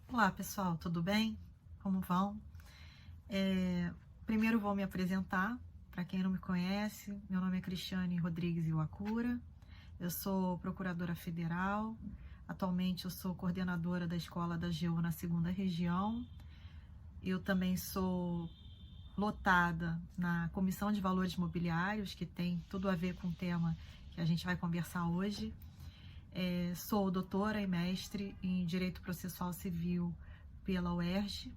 Olá pessoal, tudo bem? Como vão? Primeiro vou me apresentar. Para quem não me conhece, meu nome é Cristiane Rodrigues Iwakura, eu sou procuradora federal, atualmente eu sou coordenadora da Escola da AGU na 2ª Região, eu também sou lotada na Comissão de Valores Mobiliários, que tem tudo a ver com o tema que a gente vai conversar hoje. Sou doutora e mestre em Direito Processual Civil pela UERJ.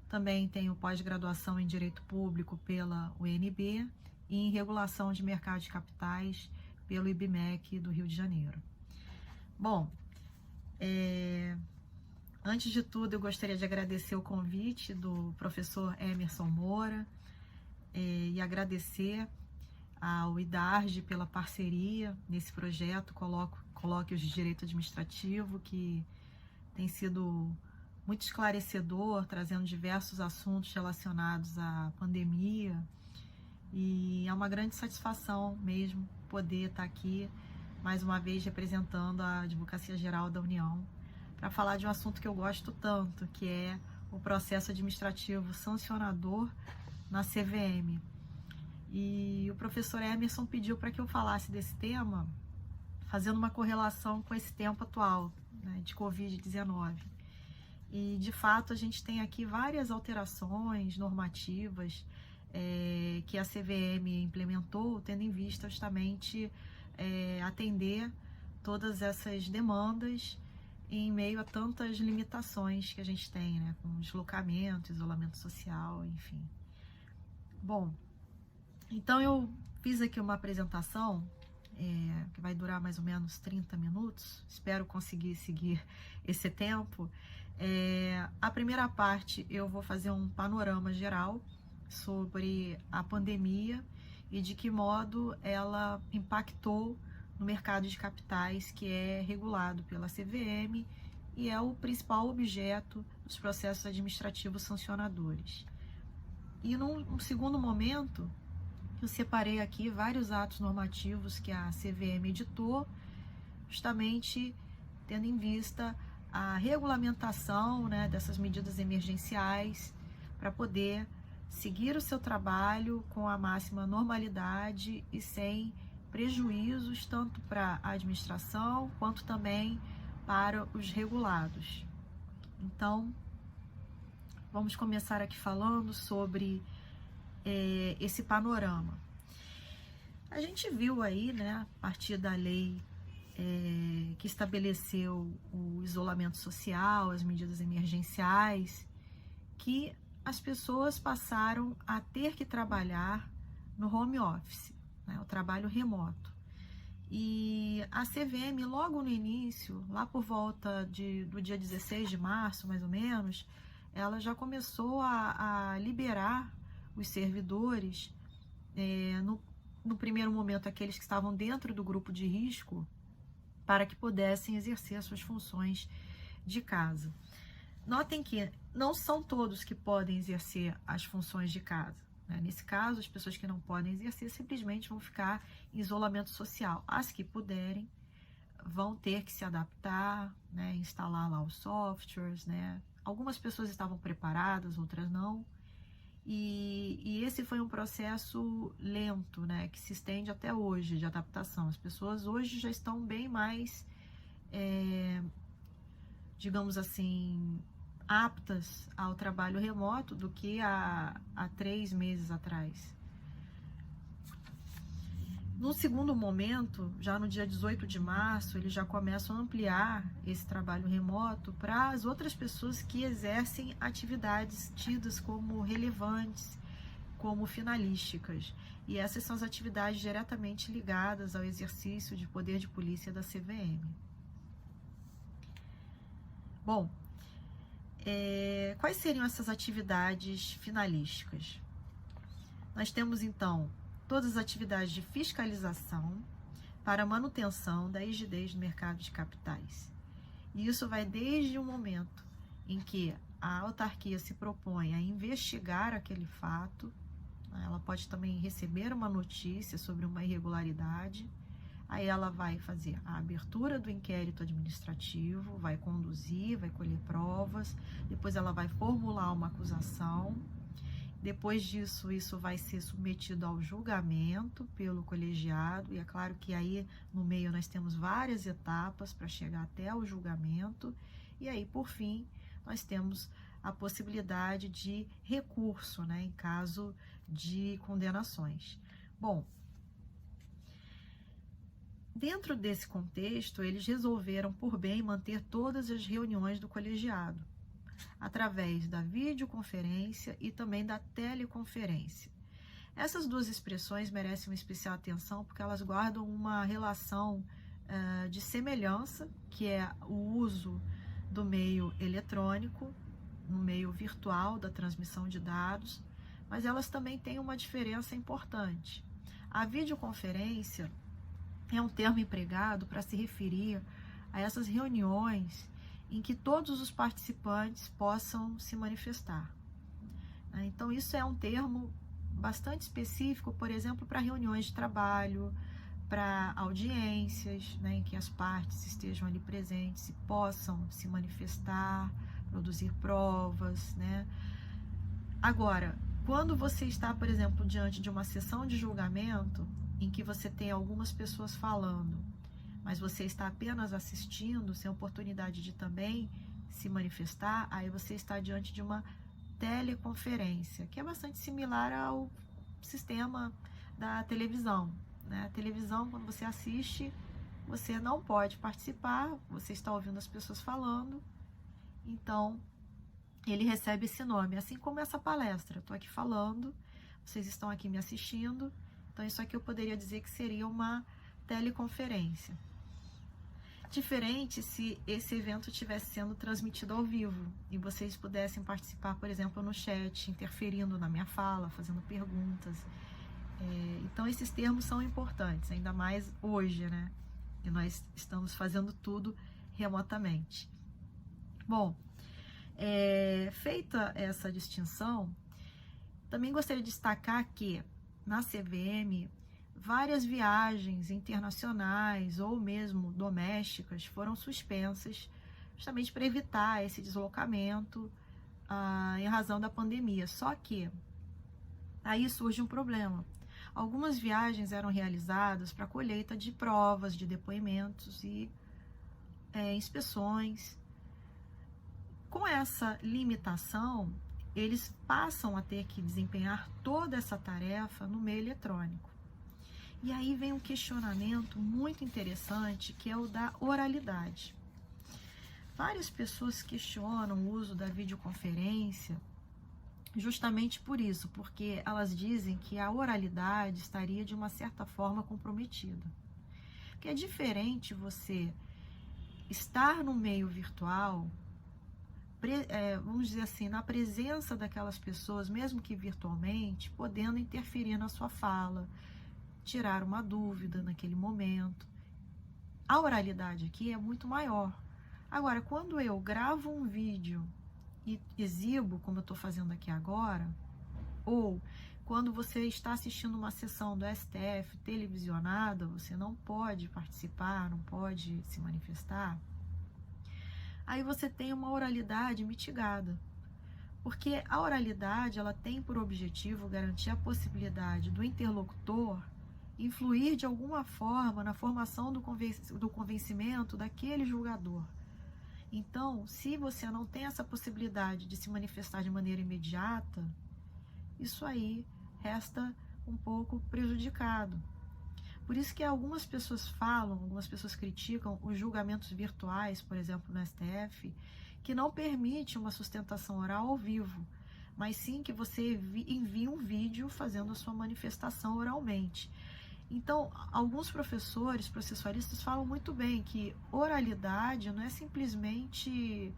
Também tenho pós-graduação em Direito Público pela UNB e em Regulação de Mercado de Capitais pelo IBMEC do Rio de Janeiro. Bom, antes de tudo eu gostaria de agradecer o convite do professor Emerson Moura e agradecer ao IDARJ pela parceria nesse projeto Colóquios de Direito Administrativo, que tem sido muito esclarecedor, trazendo diversos assuntos relacionados à pandemia, e é uma grande satisfação mesmo poder estar aqui mais uma vez representando a Advocacia Geral da União para falar de um assunto que eu gosto tanto, que é o processo administrativo sancionador na CVM. E o professor Emerson pediu para que eu falasse desse tema, fazendo uma correlação com esse tempo atual, né, de Covid-19. E, de fato, a gente tem aqui várias alterações normativas que a CVM implementou, tendo em vista justamente atender todas essas demandas em meio a tantas limitações que a gente tem, né, com deslocamento, isolamento social, enfim. Bom, então eu fiz aqui uma apresentação que vai durar mais ou menos 30 minutos, espero conseguir seguir esse tempo. A primeira parte eu vou fazer um panorama geral sobre a pandemia e de que modo ela impactou no mercado de capitais, que é regulado pela CVM e é o principal objeto dos processos administrativos sancionadores. E num segundo momento, eu separei aqui vários atos normativos que a CVM editou, justamente tendo em vista a regulamentação, né, dessas medidas emergenciais para poder seguir o seu trabalho com a máxima normalidade e sem prejuízos tanto para a administração quanto também para os regulados. Então, vamos começar aqui falando sobre esse panorama. A gente viu aí, né, a partir da lei que estabeleceu o isolamento social, as medidas emergenciais, que as pessoas passaram a ter que trabalhar no home office, né, o trabalho remoto. E a CVM, logo no início, lá por volta do dia 16 de março, mais ou menos, ela já começou a liberar os servidores, no primeiro momento, aqueles que estavam dentro do grupo de risco, para que pudessem exercer as suas funções de casa. Notem que não são todos que podem exercer as funções de casa, né? Nesse caso, as pessoas que não podem exercer simplesmente vão ficar em isolamento social. As que puderem vão ter que se adaptar, né? Instalar lá os softwares, né? Algumas pessoas estavam preparadas, outras não. E esse foi um processo lento, né, que se estende até hoje, de adaptação. As pessoas hoje já estão bem mais, digamos assim, aptas ao trabalho remoto do que há 3 meses atrás. No segundo momento, já no dia 18 de março, eles já começam a ampliar esse trabalho remoto para as outras pessoas que exercem atividades tidas como relevantes, como finalísticas. E essas são as atividades diretamente ligadas ao exercício de poder de polícia da CVM. Bom, quais seriam essas atividades finalísticas? Nós temos, então, todas as atividades de fiscalização para manutenção da rigidez do mercado de capitais. E isso vai desde o momento em que a autarquia se propõe a investigar aquele fato, ela pode também receber uma notícia sobre uma irregularidade, Aí ela vai fazer a abertura do inquérito administrativo, vai conduzir, vai colher provas, depois ela vai formular uma acusação. Depois disso, isso vai ser submetido ao julgamento pelo colegiado, e é claro que aí no meio nós temos várias etapas para chegar até o julgamento, e aí por fim nós temos a possibilidade de recurso, né, em caso de condenações. Bom, dentro desse contexto, eles resolveram por bem manter todas as reuniões do colegiado, através da videoconferência e também da teleconferência. Essas duas expressões merecem uma especial atenção porque elas guardam uma relação de semelhança, que é o uso do meio eletrônico, no meio virtual da transmissão de dados, mas elas também têm uma diferença importante. A videoconferência é um termo empregado para se referir a essas reuniões em que todos os participantes possam se manifestar. Então, isso é um termo bastante específico, por exemplo, para reuniões de trabalho, para audiências, né, em que as partes estejam ali presentes e possam se manifestar, produzir provas, né? Agora, quando você está, por exemplo, diante de uma sessão de julgamento, em que você tem algumas pessoas falando, mas você está apenas assistindo, sem oportunidade de também se manifestar, aí você está diante de uma teleconferência, que é bastante similar ao sistema da televisão, né? A televisão, quando você assiste, você não pode participar, você está ouvindo as pessoas falando, então ele recebe esse nome, assim como essa palestra. Eu estou aqui falando, vocês estão aqui me assistindo, então isso aqui eu poderia dizer que seria uma teleconferência. Diferente se esse evento estivesse sendo transmitido ao vivo e vocês pudessem participar, por exemplo, no chat, interferindo na minha fala, fazendo perguntas. Então, esses termos são importantes, ainda mais hoje, né? E nós estamos fazendo tudo remotamente. Bom, feita essa distinção, também gostaria de destacar que na CVM, várias viagens internacionais ou mesmo domésticas foram suspensas justamente para evitar esse deslocamento em razão da pandemia. Só que aí surge um problema. Algumas viagens eram realizadas para colheita de provas, de depoimentos e inspeções. Com essa limitação, eles passam a ter que desempenhar toda essa tarefa no meio eletrônico. E aí vem um questionamento muito interessante, que é o da oralidade. Várias pessoas questionam o uso da videoconferência justamente por isso, porque elas dizem que a oralidade estaria de uma certa forma comprometida. Que é diferente você estar no meio virtual, vamos dizer assim, na presença daquelas pessoas, mesmo que virtualmente, podendo interferir na sua fala, tirar uma dúvida naquele momento. A oralidade aqui é muito maior. Agora, quando eu gravo um vídeo e exibo, como eu estou fazendo aqui agora, ou quando você está assistindo uma sessão do STF televisionada, você não pode participar, não pode se manifestar, aí você tem uma oralidade mitigada. Porque a oralidade, ela tem por objetivo garantir a possibilidade do interlocutor influir de alguma forma na formação do convencimento daquele julgador. Então, se você não tem essa possibilidade de se manifestar de maneira imediata, isso aí resta um pouco prejudicado. Por isso que algumas pessoas falam, algumas pessoas criticam os julgamentos virtuais, por exemplo, no STF, que não permite uma sustentação oral ao vivo, mas sim que você envie um vídeo fazendo a sua manifestação oralmente. Então, alguns professores processualistas falam muito bem que oralidade não é simplesmente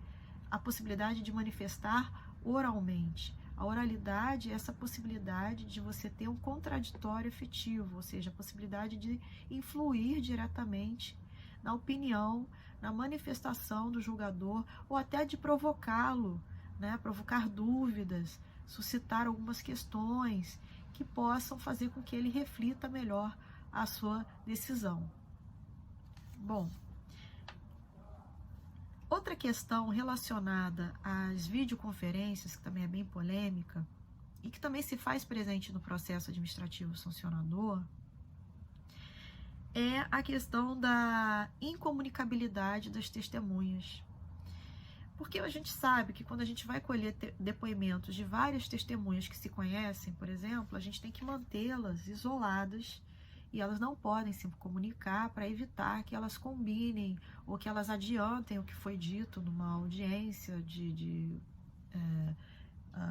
a possibilidade de manifestar oralmente. A oralidade é essa possibilidade de você ter um contraditório efetivo, ou seja, a possibilidade de influir diretamente na opinião, na manifestação do julgador, ou até de provocá-lo, né? Provocar dúvidas, suscitar algumas questões que possam fazer com que ele reflita melhor a sua decisão. Bom, outra questão relacionada às videoconferências, que também é bem polêmica, e que também se faz presente no processo administrativo sancionador, é a questão da incomunicabilidade das testemunhas. Porque a gente sabe que quando a gente vai colher depoimentos de várias testemunhas que se conhecem, por exemplo, a gente tem que mantê-las isoladas e elas não podem se comunicar para evitar que elas combinem ou que elas adiantem o que foi dito numa audiência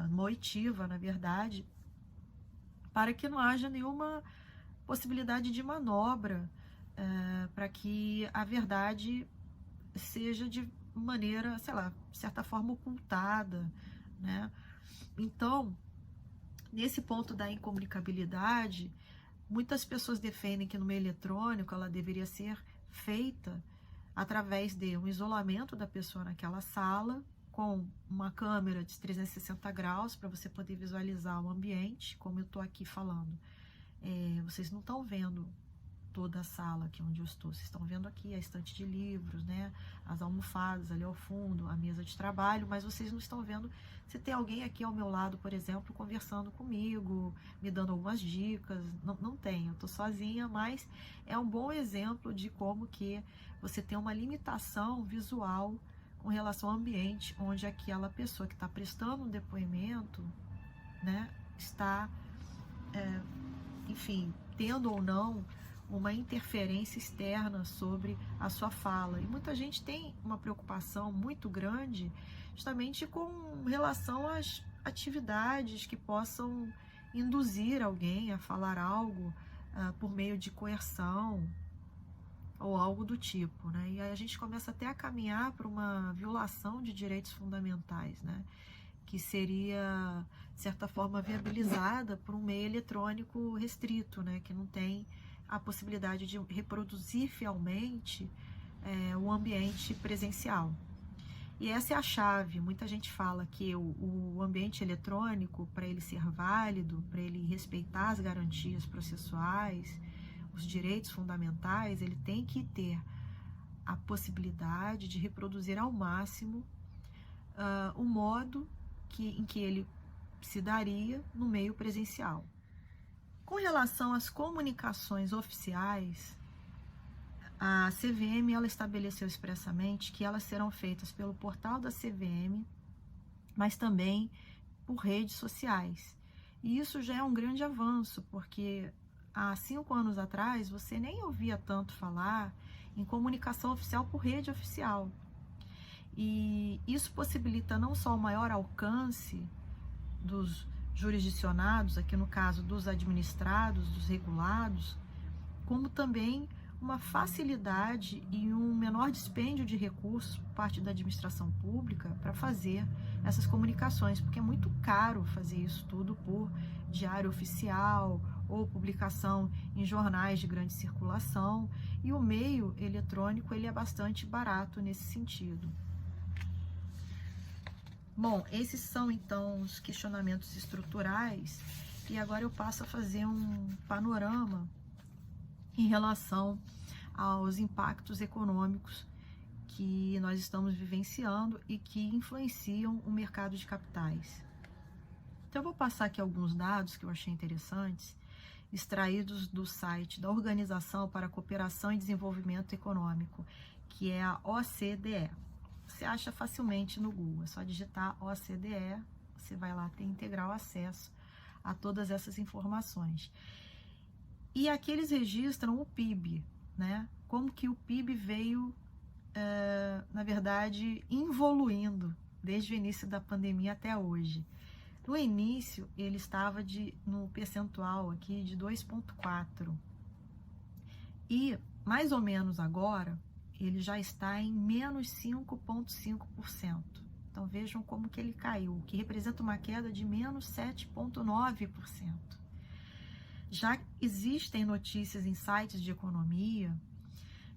uma oitiva, na verdade, para que não haja nenhuma possibilidade de manobra, para que a verdade seja de maneira, sei lá, de certa forma ocultada, né? Então, nesse ponto da incomunicabilidade, muitas pessoas defendem que no meio eletrônico ela deveria ser feita através de um isolamento da pessoa naquela sala, com uma câmera de 360 graus para você poder visualizar o ambiente, como eu estou aqui falando. Vocês não estão vendo toda a sala aqui onde eu estou, vocês estão vendo aqui a estante de livros, né, as almofadas ali ao fundo, a mesa de trabalho, mas vocês não estão vendo se tem alguém aqui ao meu lado, por exemplo, conversando comigo, me dando algumas dicas. Não tem, eu estou sozinha, mas é um bom exemplo de como que você tem uma limitação visual com relação ao ambiente onde aquela pessoa que está prestando um depoimento, né, está, enfim, tendo ou não uma interferência externa sobre a sua fala. E muita gente tem uma preocupação muito grande justamente com relação às atividades que possam induzir alguém a falar algo por meio de coerção ou algo do tipo, né? E aí a gente começa até a caminhar para uma violação de direitos fundamentais, né? Que seria, de certa forma, viabilizada por um meio eletrônico restrito, né? Que não tem a possibilidade de reproduzir fielmente o ambiente presencial. E essa é a chave. Muita gente fala que o ambiente eletrônico, para ele ser válido, para ele respeitar as garantias processuais, os direitos fundamentais, ele tem que ter a possibilidade de reproduzir ao máximo o modo em que ele se daria no meio presencial. Com relação às comunicações oficiais, a CVM ela estabeleceu expressamente que elas serão feitas pelo portal da CVM, mas também por redes sociais. E isso já é um grande avanço, porque há 5 anos atrás você nem ouvia tanto falar em comunicação oficial por rede oficial. E isso possibilita não só o maior alcance dos jurisdicionados, aqui no caso dos administrados, dos regulados, como também uma facilidade e um menor dispêndio de recursos por parte da administração pública para fazer essas comunicações, porque é muito caro fazer isso tudo por diário oficial ou publicação em jornais de grande circulação, e o meio eletrônico ele é bastante barato nesse sentido. Bom, esses são então os questionamentos estruturais, e agora eu passo a fazer um panorama em relação aos impactos econômicos que nós estamos vivenciando e que influenciam o mercado de capitais. Então eu vou passar aqui alguns dados que eu achei interessantes, extraídos do site da Organização para a Cooperação e Desenvolvimento Econômico, que é a OCDE. Você acha facilmente no Google, é só digitar OCDE, você vai lá ter integral acesso a todas essas informações. E aqui eles registram o PIB, né? Como que o PIB veio, na verdade, evoluindo desde o início da pandemia até hoje. No início, ele estava no percentual aqui de 2,4%. E, mais ou menos agora, ele já está em menos 5,5%. Então, vejam como que ele caiu, que representa uma queda de menos 7,9%. Já existem notícias em sites de economia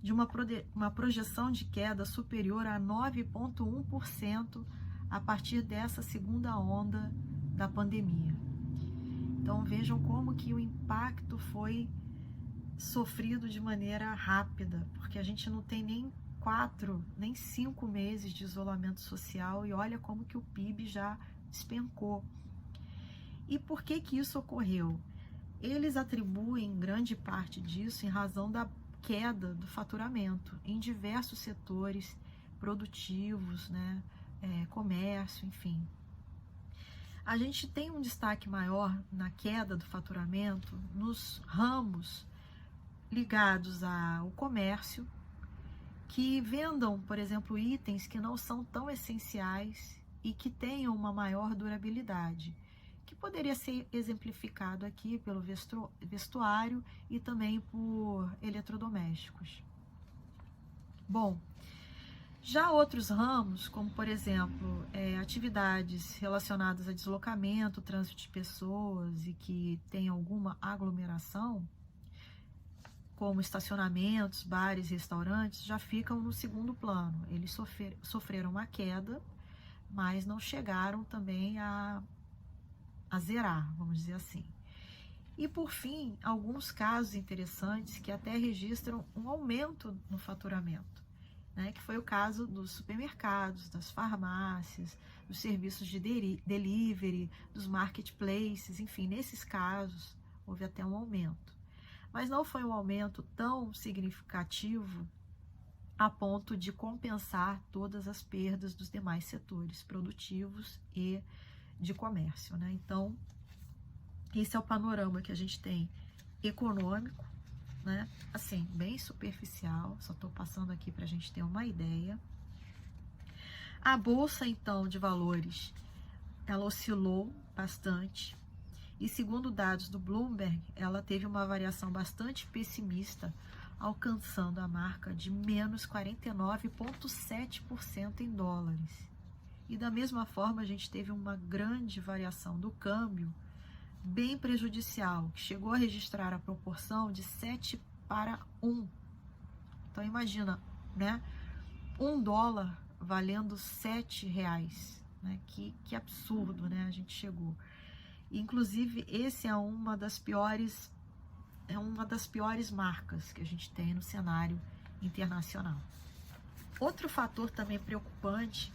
de uma projeção de queda superior a 9,1% a partir dessa segunda onda da pandemia. Então vejam como que o impacto foi sofrido de maneira rápida, porque a gente não tem nem 4, nem 5 meses de isolamento social e olha como que o PIB já despencou. E por que que isso ocorreu? Eles atribuem grande parte disso em razão da queda do faturamento em diversos setores produtivos, né? Comércio, enfim. A gente tem um destaque maior na queda do faturamento nos ramos ligados ao comércio, que vendam, por exemplo, itens que não são tão essenciais e que tenham uma maior durabilidade, que poderia ser exemplificado aqui pelo vestuário e também por eletrodomésticos. Bom, já outros ramos, como por exemplo, atividades relacionadas a deslocamento, trânsito de pessoas e que tem alguma aglomeração, como estacionamentos, bares, restaurantes, já ficam no segundo plano. Eles sofreram uma queda, mas não chegaram também a zerar, vamos dizer assim. E por fim, alguns casos interessantes que até registram um aumento no faturamento, né, que foi o caso dos supermercados, das farmácias, dos serviços de delivery, dos marketplaces, enfim, nesses casos houve até um aumento. Mas não foi um aumento tão significativo a ponto de compensar todas as perdas dos demais setores produtivos e de comércio, né? Então, esse é o panorama que a gente tem econômico, né? Assim, bem superficial, só estou passando aqui para a gente ter uma ideia. A Bolsa, então, de Valores, ela oscilou bastante. E segundo dados do Bloomberg, ela teve uma variação bastante pessimista, alcançando a marca de menos 49,7% em dólares. E da mesma forma, a gente teve uma grande variação do câmbio, bem prejudicial, que chegou a registrar a proporção de 7:1. Então imagina, né? $1 valendo R$7, né? Que absurdo, né? A gente chegou. Inclusive, esse é uma das piores marcas que a gente tem no cenário internacional. Outro fator também preocupante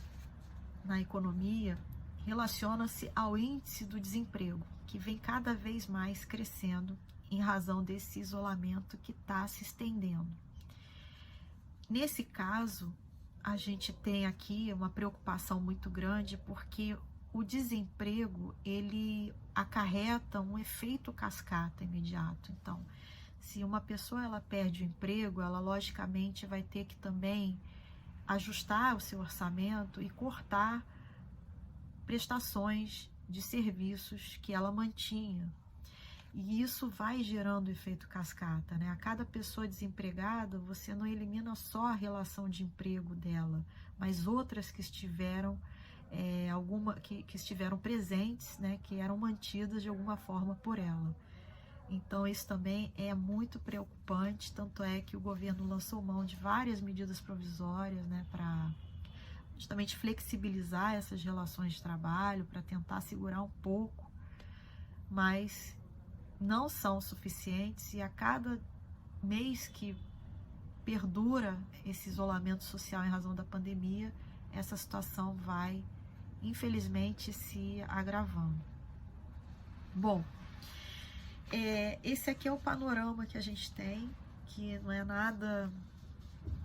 na economia relaciona-se ao índice do desemprego, que vem cada vez mais crescendo em razão desse isolamento que está se estendendo. Nesse caso, a gente tem aqui uma preocupação muito grande, porque o desemprego, ele acarreta um efeito cascata imediato. Então, se uma pessoa ela perde o emprego, ela logicamente vai ter que também ajustar o seu orçamento e cortar prestações de serviços que ela mantinha. E isso vai gerando efeito cascata, né? A cada pessoa desempregada, você não elimina só a relação de emprego dela, mas outras que estiveram que estiveram presentes, né, que eram mantidas de alguma forma por ela. Então isso também é muito preocupante, tanto é que o governo lançou mão de várias medidas provisórias, né, para justamente flexibilizar essas relações de trabalho, para tentar segurar um pouco, mas não são suficientes, e a cada mês que perdura esse isolamento social em razão da pandemia, essa situação vai infelizmente se agravando. Bom, esse aqui é o panorama que a gente tem, que não é nada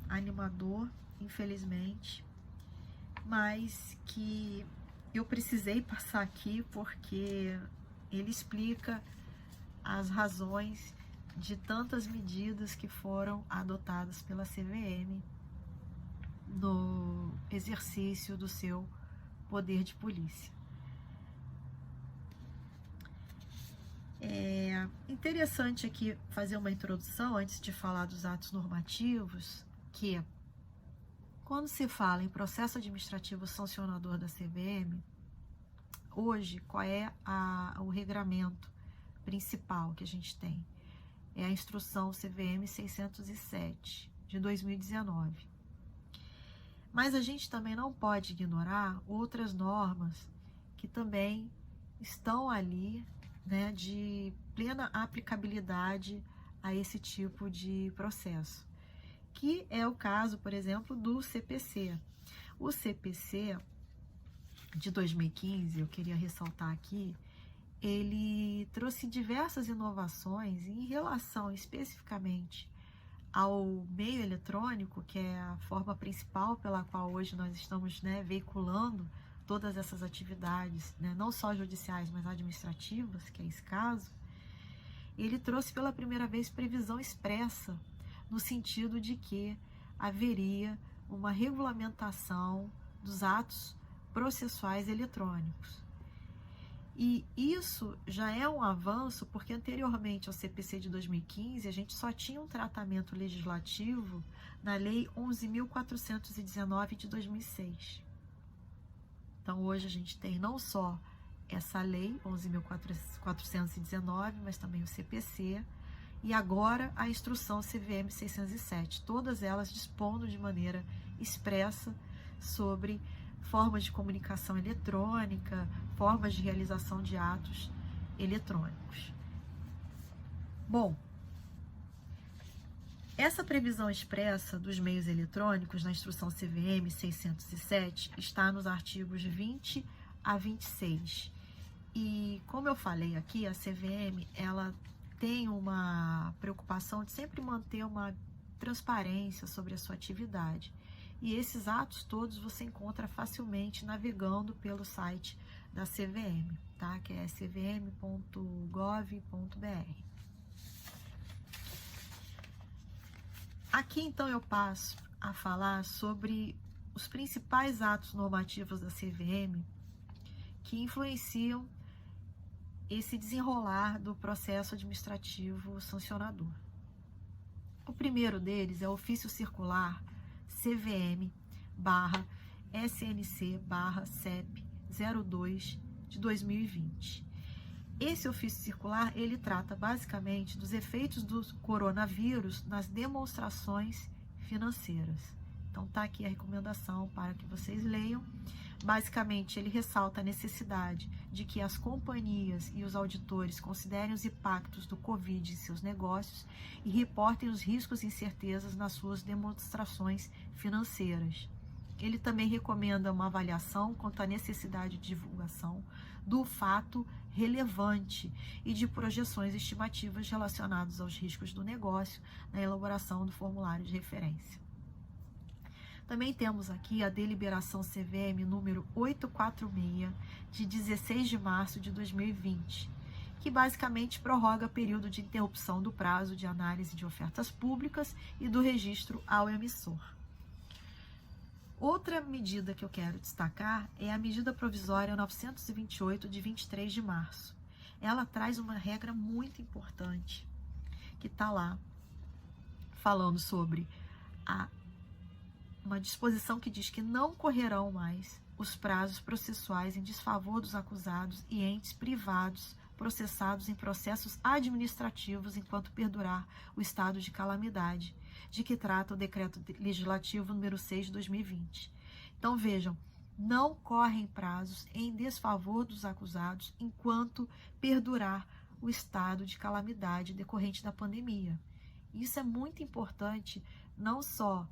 animador, infelizmente, mas que eu precisei passar aqui porque ele explica as razões de tantas medidas que foram adotadas pela CVM no exercício do seu poder de polícia. É interessante aqui fazer uma introdução antes de falar dos atos normativos, que quando se fala em processo administrativo sancionador da CVM, hoje qual é o regramento principal que a gente tem? É a instrução CVM 607 de 2019. Mas a gente também não pode ignorar outras normas que também estão ali, né, de plena aplicabilidade a esse tipo de processo, que é o caso, por exemplo, do CPC. O CPC de 2015, eu queria ressaltar aqui, ele trouxe diversas inovações em relação especificamente ao meio eletrônico, que é a forma principal pela qual hoje nós estamos, né, veiculando todas essas atividades, né, não só judiciais, mas administrativas, que é esse caso. Ele trouxe pela primeira vez previsão expressa, no sentido de que haveria uma regulamentação dos atos processuais eletrônicos. E isso já é um avanço, porque anteriormente ao CPC de 2015, a gente só tinha um tratamento legislativo na Lei 11.419 de 2006. Então, hoje a gente tem não só essa Lei 11.419, mas também o CPC, e agora a Instrução CVM 607, todas elas dispondo de maneira expressa sobre formas de comunicação eletrônica, formas de realização de atos eletrônicos. Bom, essa previsão expressa dos meios eletrônicos na Instrução CVM 607 está nos artigos 20 a 26. E, como eu falei aqui, a CVM, ela tem uma preocupação de sempre manter uma transparência sobre a sua atividade. E esses atos todos você encontra facilmente navegando pelo site da CVM, tá? Que é cvm.gov.br. Aqui, então, eu passo a falar sobre os principais atos normativos da CVM que influenciam esse desenrolar do processo administrativo sancionador. O primeiro deles é o Ofício Circular CVM/SNC/CEP 02 de 2020. Esse ofício circular, ele trata basicamente dos efeitos do coronavírus nas demonstrações financeiras. Então tá aqui a recomendação para que vocês leiam. Basicamente, ele ressalta a necessidade de que as companhias e os auditores considerem os impactos do Covid em seus negócios e reportem os riscos e incertezas nas suas demonstrações financeiras. Ele também recomenda uma avaliação quanto à necessidade de divulgação do fato relevante e de projeções estimativas relacionadas aos riscos do negócio na elaboração do formulário de referência. Também temos aqui a deliberação CVM número 846, de 16 de março de 2020, que basicamente prorroga o período de interrupção do prazo de análise de ofertas públicas e do registro ao emissor. Outra medida que eu quero destacar é a medida provisória 928, de 23 de março. Ela traz uma regra muito importante, que está lá, falando sobre uma disposição que diz que não correrão mais os prazos processuais em desfavor dos acusados e entes privados processados em processos administrativos enquanto perdurar o estado de calamidade, de que trata o Decreto Legislativo número 6 de 2020. Então, vejam, não correm prazos em desfavor dos acusados enquanto perdurar o estado de calamidade decorrente da pandemia. Isso é muito importante, não só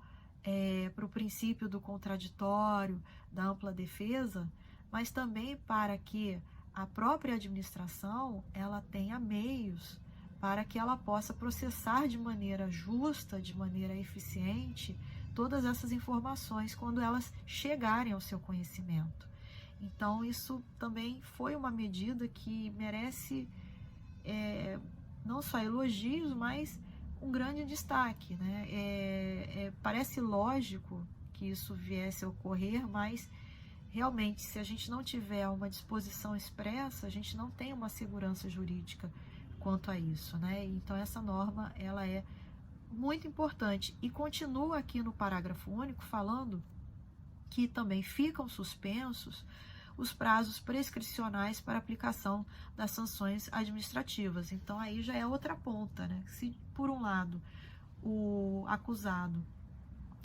para o princípio do contraditório, da ampla defesa, mas também para que a própria administração ela tenha meios para que ela possa processar de maneira justa, de maneira eficiente, todas essas informações quando elas chegarem ao seu conhecimento. Então, isso também foi uma medida que merece não só elogios, mas um grande destaque, né? Parece lógico que isso viesse a ocorrer, mas realmente, se a gente não tiver uma disposição expressa, a gente não tem uma segurança jurídica quanto a isso, né? Então, essa norma, ela é muito importante e continua aqui no parágrafo único falando que também ficam suspensos os prazos prescricionais para aplicação das sanções administrativas. Então, aí já é outra ponta, né? Se, por um lado, o acusado,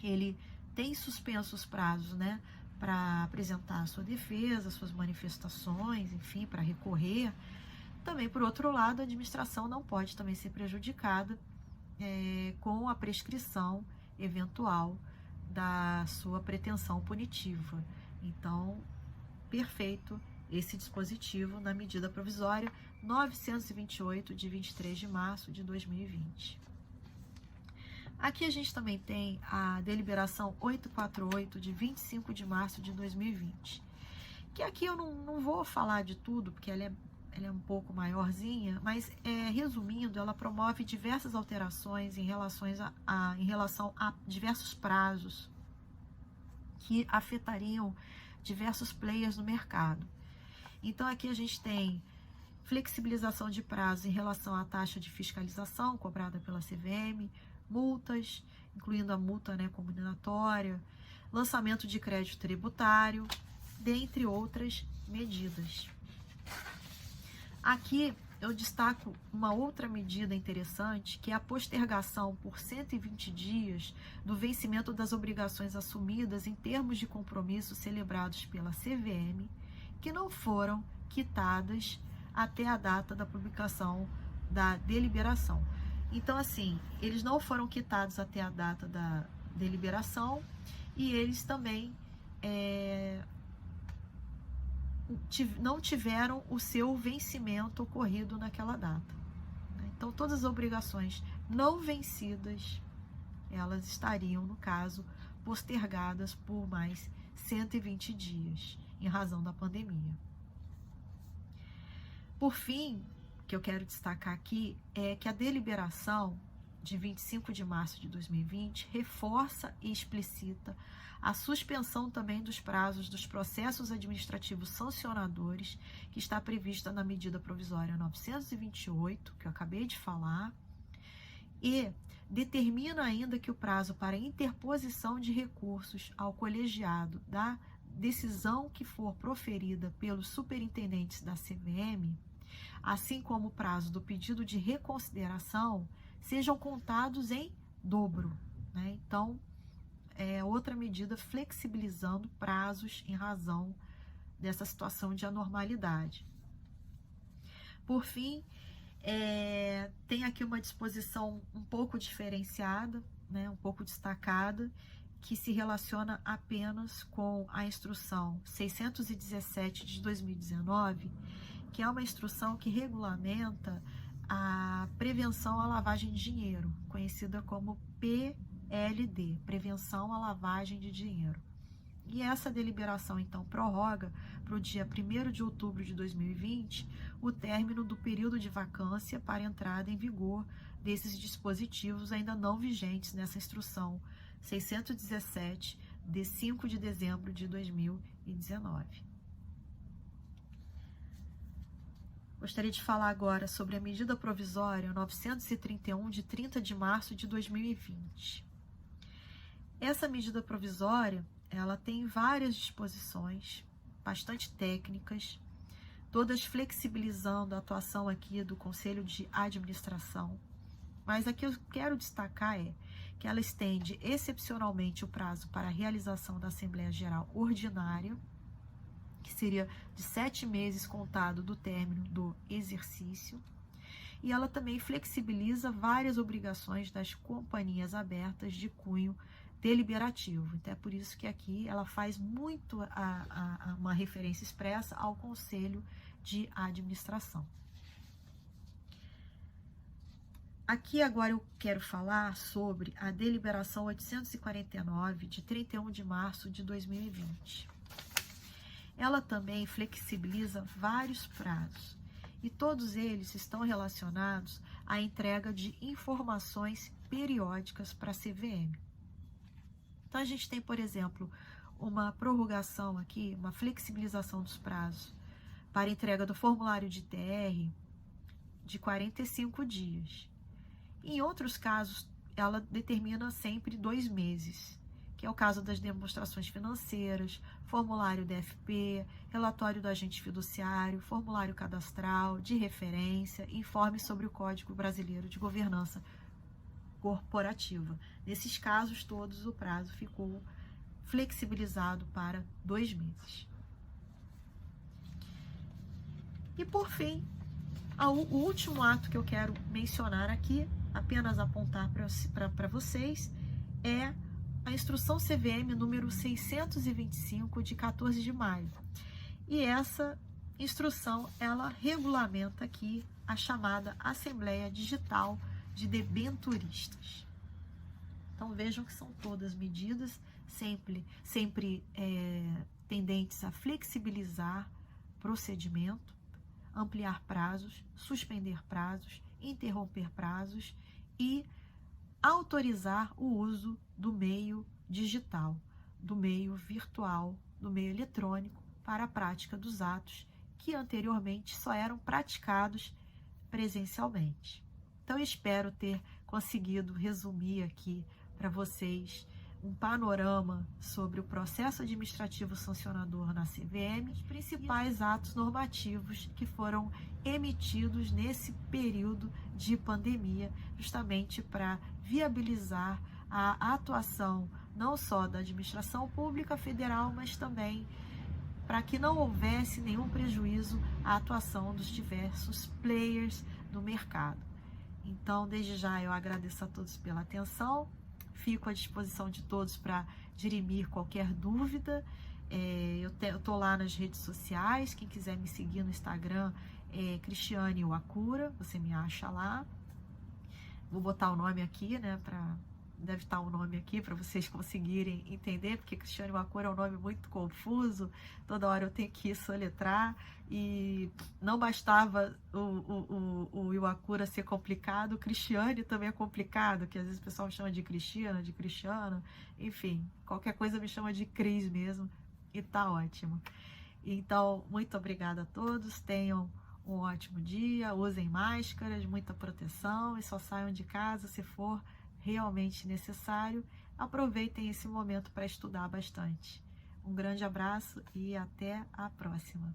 ele tem suspensos prazos, né, para apresentar a sua defesa, suas manifestações, enfim, para recorrer, também, por outro lado, a administração não pode também ser prejudicada com a prescrição eventual da sua pretensão punitiva. Então, perfeito esse dispositivo na medida provisória 928, de 23 de março de 2020. Aqui a gente também tem a deliberação 848, de 25 de março de 2020, que aqui eu não vou falar de tudo, porque ela é um pouco maiorzinha, mas resumindo, ela promove diversas alterações em relação a diversos prazos que afetariam diversos players no mercado. Então aqui a gente tem flexibilização de prazo em relação à taxa de fiscalização cobrada pela CVM, multas, incluindo a multa combinatória, lançamento de crédito tributário, dentre outras medidas. Aqui eu destaco uma outra medida interessante, que é a postergação por 120 dias do vencimento das obrigações assumidas em termos de compromissos celebrados pela CVM, que não foram quitadas até a data da publicação da deliberação. Então, assim, eles não foram quitados até a data da deliberação e eles também não tiveram o seu vencimento ocorrido naquela data. Então, todas as obrigações não vencidas, elas estariam, no caso, postergadas por mais 120 dias, em razão da pandemia. Por fim, o que eu quero destacar aqui é que a deliberação de 25 de março de 2020 reforça e explicita a suspensão também dos prazos dos processos administrativos sancionadores, que está prevista na medida provisória 928, que eu acabei de falar, e determina ainda que o prazo para interposição de recursos ao colegiado da decisão que for proferida pelos superintendentes da CVM, assim como o prazo do pedido de reconsideração, sejam contados em dobro. Então, é outra medida flexibilizando prazos em razão dessa situação de anormalidade. Por fim, tem aqui uma disposição um pouco diferenciada, um pouco destacada, que se relaciona apenas com a instrução 617 de 2019, que é uma instrução que regulamenta a prevenção à lavagem de dinheiro, conhecida como PLD, Prevenção à Lavagem de Dinheiro. E essa deliberação, então, prorroga para o dia 1º de outubro de 2020 o término do período de vacância para entrada em vigor desses dispositivos ainda não vigentes nessa instrução 617, de 5 de dezembro de 2019. Gostaria de falar agora sobre a medida provisória 931, de 30 de março de 2020. Essa medida provisória, ela tem várias disposições, bastante técnicas, todas flexibilizando a atuação aqui do Conselho de Administração. Mas aqui eu quero destacar que ela estende excepcionalmente o prazo para a realização da Assembleia Geral Ordinária, que seria de 7 meses contado do término do exercício, e ela também flexibiliza várias obrigações das companhias abertas de cunho deliberativo. Então é por isso que aqui ela faz muito uma referência expressa ao Conselho de Administração. Aqui agora eu quero falar sobre a deliberação 849, de 31 de março de 2020. Ela também flexibiliza vários prazos, e todos eles estão relacionados à entrega de informações periódicas para a CVM. Então, a gente tem, por exemplo, uma prorrogação aqui, uma flexibilização dos prazos para entrega do formulário de TR de 45 dias. Em outros casos, ela determina sempre 2 meses, que é o caso das demonstrações financeiras, formulário DFP, relatório do agente fiduciário, formulário cadastral, de referência, informe sobre o Código Brasileiro de Governança Corporativa. Nesses casos todos, o prazo ficou flexibilizado para 2 meses. E, por fim, o último ato que eu quero mencionar aqui apenas apontar para vocês é a instrução CVM número 625 de 14 de maio. E essa instrução, ela regulamenta aqui a chamada Assembleia Digital de Debenturistas. Então vejam que são todas medidas sempre tendentes a flexibilizar procedimento, ampliar prazos, suspender prazos, interromper prazos e autorizar o uso do meio digital, do meio virtual, do meio eletrônico para a prática dos atos que anteriormente só eram praticados presencialmente. Então, eu espero ter conseguido resumir aqui para vocês um panorama sobre o processo administrativo sancionador na CVM, os principais atos normativos que foram emitidos nesse período de pandemia, justamente para viabilizar a atuação não só da administração pública federal, mas também para que não houvesse nenhum prejuízo à atuação dos diversos players do mercado. Então, desde já, eu agradeço a todos pela atenção, fico à disposição de todos para dirimir qualquer dúvida. Eu estou lá nas redes sociais, quem quiser me seguir no Instagram é Cristiane Iwakura, você me acha lá. Vou botar o nome aqui, né, deve estar o nome aqui para vocês conseguirem entender, porque Cristiane Iwakura é um nome muito confuso, toda hora eu tenho que soletrar, e não bastava o Iwakura ser complicado, o Cristiane também é complicado, que às vezes o pessoal me chama de Cristina, de Cristiano, enfim, qualquer coisa me chama de Cris mesmo, e tá ótimo. Então, muito obrigada a todos, tenham um ótimo dia, usem máscaras, muita proteção e só saiam de casa se for realmente necessário. Aproveitem esse momento para estudar bastante. Um grande abraço e até a próxima.